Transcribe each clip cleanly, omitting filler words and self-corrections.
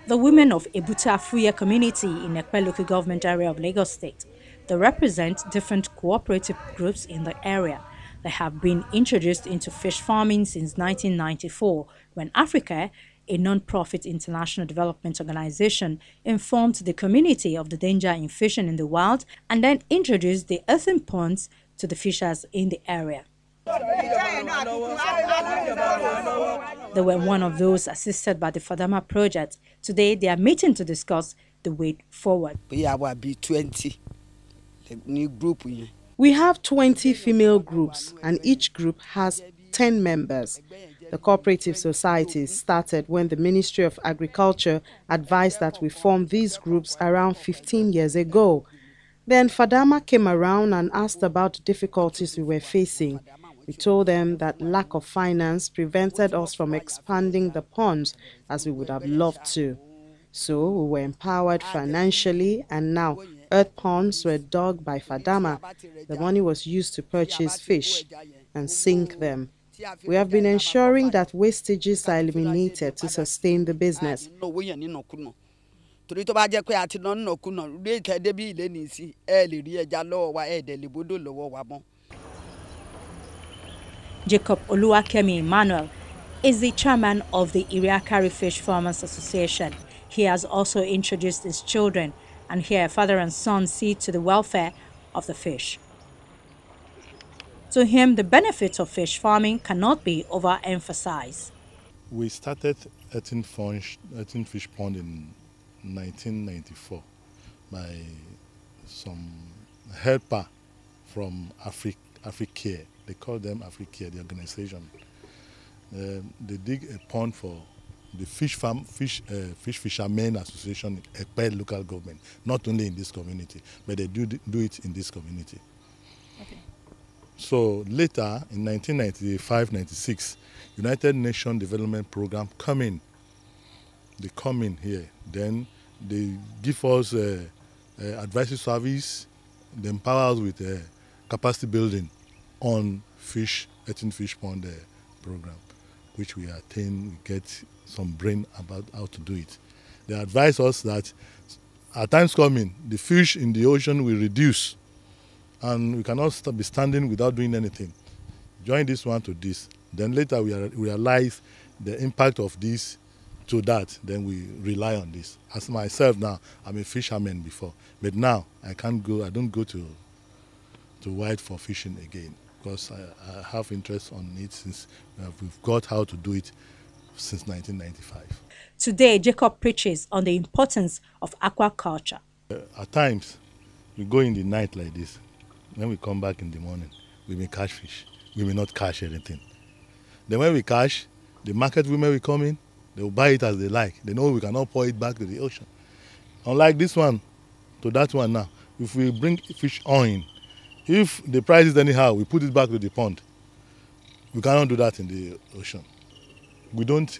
the women of Ebuta-Afuye community in Ekpe local government area of Lagos State. They represent different cooperative groups in the area. They have been introduced into fish farming since 1994 when Africa, a non-profit international development organization, informed the community of the danger in fishing in the wild and then introduced the earthen ponds to the fishers in the area. They were one of those assisted by the Fadama project. Today, they are meeting to discuss the way forward. We have 20 new group. We have 20 female groups, and each group has 10 members. The cooperative societies started when the Ministry of Agriculture advised that we form these groups around 15 years ago. Then Fadama came around and asked about the difficulties we were facing. We told them that lack of finance prevented us from expanding the ponds as we would have loved to. So we were empowered financially, and now earth ponds were dug by Fadama. The money was used to purchase fish and sink them. We have been ensuring that wastages are eliminated to sustain the business. Jacob Oluwakemi Emmanuel is the chairman of the Iriakari Fish Farmers Association. He has also introduced his children, and here father and son see to the welfare of the fish. To him, the benefits of fish farming cannot be overemphasized. We started earthen fish pond in 1994 by some helper from Africare. They call them Africare, the organization. They dig a pond for the Fish Fishermen Association in Ekpe local government, not only in this community, but they do it in this community. Okay. So later, in 1995-96, United Nations Development Program they come in here. Then they give us advisory service, they empower us with capacity building on earthen fish pond program, which we attain, we get some brain about how to do it. They advise us that at times coming, the fish in the ocean will reduce and we cannot be standing without doing anything. Join this one to this. Then later we realize the impact of this to that, then we rely on this. As myself now, I'm a fisherman before, but now I don't go to wide for fishing again, because I have interest on it since we've got how to do it since 1995. Today, Jacob preaches on the importance of aquaculture. At times, we go in the night like this. When we come back in the morning, we may catch fish. We may not catch anything. Then when we catch, the market women will come in, they will buy it as they like. They know we cannot pour it back to the ocean. Unlike this one to that one now, if we bring fish on, if the price is anyhow, we put it back to the pond. We cannot do that in the ocean. We don't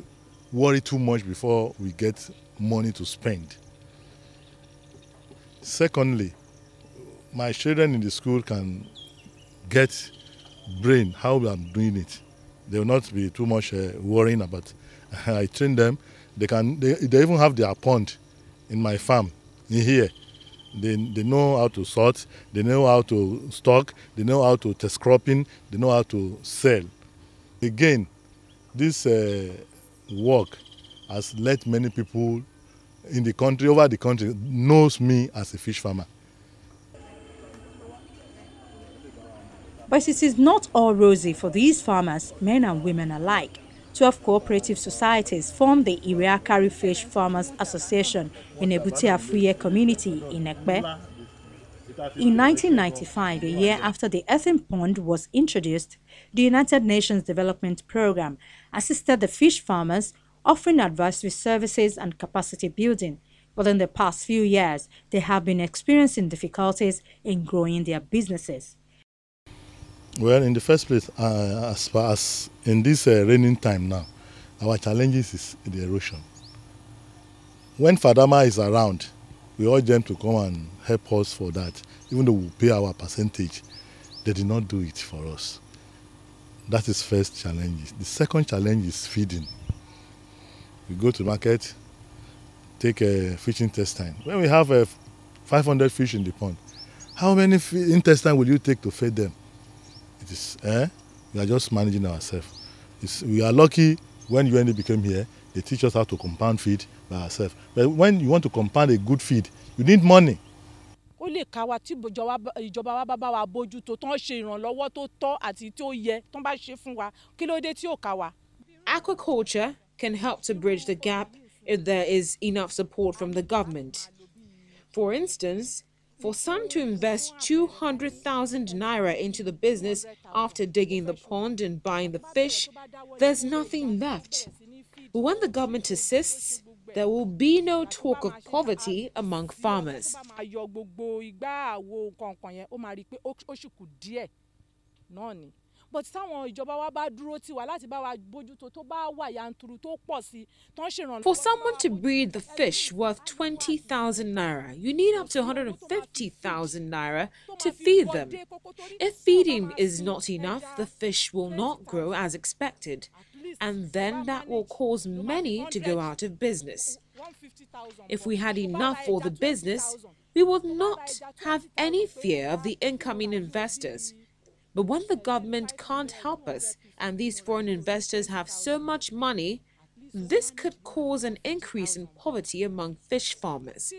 worry too much before we get money to spend. Secondly, my children in the school can get brain how I'm doing it. They will not be too much worrying about. I train them. They even have their pond in my farm in here. They know how to sort, they know how to stock, they know how to test cropping, they know how to sell. Again, this work has led many people in the country, over the country, knows me as a fish farmer. But it is not all rosy for these farmers, men and women alike. 12 cooperative societies form the Iriakari Fish Farmers Association in Ebuta-Afuye community in Ekpe. In 1995, a year after the earthen pond was introduced, the United Nations Development Program assisted the fish farmers, offering advisory services and capacity building. But in the past few years, they have been experiencing difficulties in growing their businesses. Well, in the first place, as far as in this raining time now, our challenges is the erosion. When Fadama is around, we urge them to come and help us for that. Even though we pay our percentage, they did not do it for us. That is first challenge. The second challenge is feeding. We go to market, take a fish intestine. When we have 500 fish in the pond, how many intestine will you take to feed them? It is, we are just managing ourselves. We are lucky when UND became here, they teach us how to compound feed by ourselves. But when you want to compound a good feed, you need money. Ó lè ká wa tí ìjọba wa bá wa bójútó tán ṣe ìrànlọ́wọ́ tó tọ́ àti tó yẹ tán bá ṣe fún wa kí ló dé tí ò ká wa. Aquaculture can help to bridge the gap if there is enough support from the government. For instance, for some to invest 200,000 naira into the business after digging the pond and buying the fish, there's nothing left. But when the government assists, there will be no talk of poverty among farmers. But táwọn ìjọba wa bá dúró tì wá láti bá wa bójútó tó bá wà yanturu tó pọ̀ sí tán ṣèrànlọ́wọ́. For someone to breed the fish worth 20,000 naira, you need up to 150,000 naira to feed them. If feeding is not enough, the fish will not grow as expected, and then that will cause many to go out of business. If we had enough for the business, we would not have any fear of the incoming investors. But when the government can't help us and these foreign investors have so much money, this could cause an increase in poverty among fish farmers.